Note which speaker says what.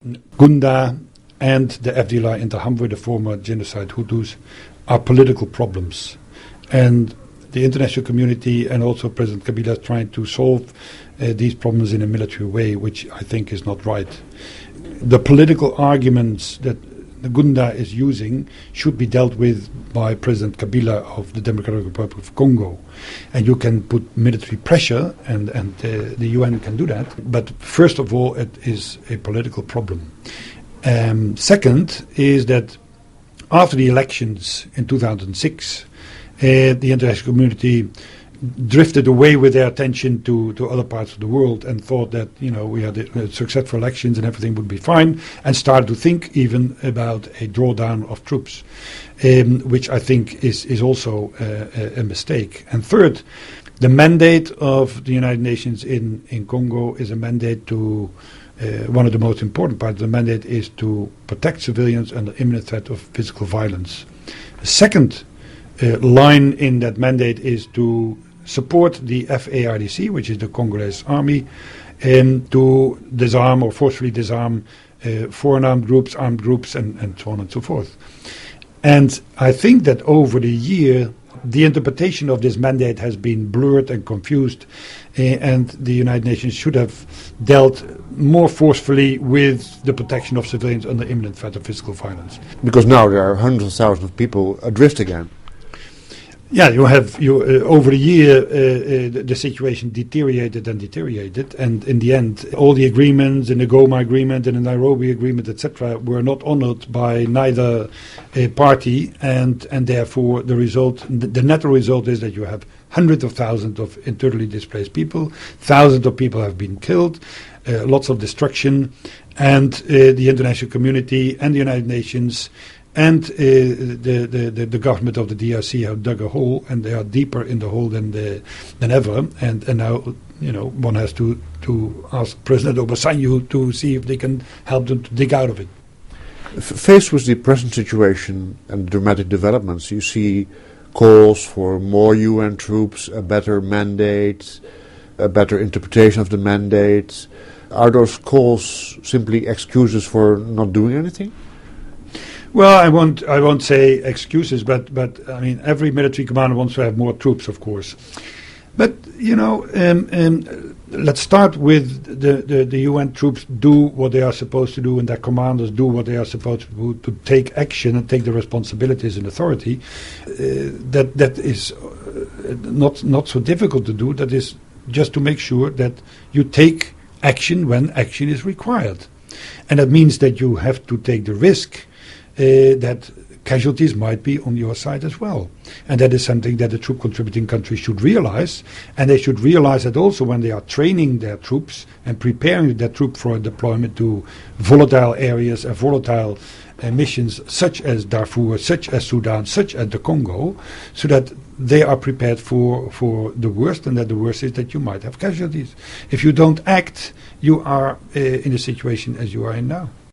Speaker 1: Nkunda and the FDLR in Interahamwe, the former genocide Hutus, are political problems. And the international community and also President Kabila is trying to solve these problems in a military way, which I think is not right. The political arguments that Nkunda is using should be dealt with by President Kabila of the Democratic Republic of Congo. And you can put military pressure, and the UN can do that. But first of all, it is a political problem. Second is that after the elections in 2006, the international community drifted away with their attention to other parts of the world and thought that, we had successful elections and everything would be fine, and started to think even about a drawdown of troops, which I think is also a mistake. And third, the mandate of the United Nations in Congo is a mandate to, one of the most important parts of the mandate is to protect civilians under imminent threat of physical violence. The second line in that mandate is to support the FARDC, which is the Congolese army, to disarm or forcefully disarm foreign armed groups, and so on and so forth. And I think that over the year, the interpretation of this mandate has been blurred and confused, and the United Nations should have dealt more forcefully with the protection of civilians under imminent threat of physical violence.
Speaker 2: Because now there are hundreds of thousands of people adrift again.
Speaker 1: Yeah, over the year the situation deteriorated, and in the end, all the agreements, in the Goma agreement and the Nairobi agreement, etc., were not honored by neither party, and therefore the net result is that you have hundreds of thousands of internally displaced people, thousands of people have been killed, lots of destruction, and the international community and the United Nations and the government of the DRC have dug a hole, and they are deeper in the hole than ever. And now, one has to ask President Obasanjo to see if they can help them to dig out of it.
Speaker 2: Faced with the present situation and dramatic developments, you see calls for more UN troops, a better mandate, a better interpretation of the mandate. Are those calls simply excuses for not doing anything?
Speaker 1: Well, I won't say excuses, but I mean, every military commander wants to have more troops, of course. But let's start with the UN troops do what they are supposed to do, and their commanders do what they are supposed to do, to take action and take the responsibilities and authority. That is not so difficult to do. That is just to make sure that you take action when action is required, and that means that you have to take the risk that casualties might be on your side as well. And that is something that the troop contributing countries should realize, and they should realize that also when they are training their troops and preparing their troop for deployment to volatile areas and volatile missions such as Darfur, such as Sudan, such as the Congo, so that they are prepared for the worst, and that the worst is that you might have casualties. If you don't act, you are in a situation as you are in now.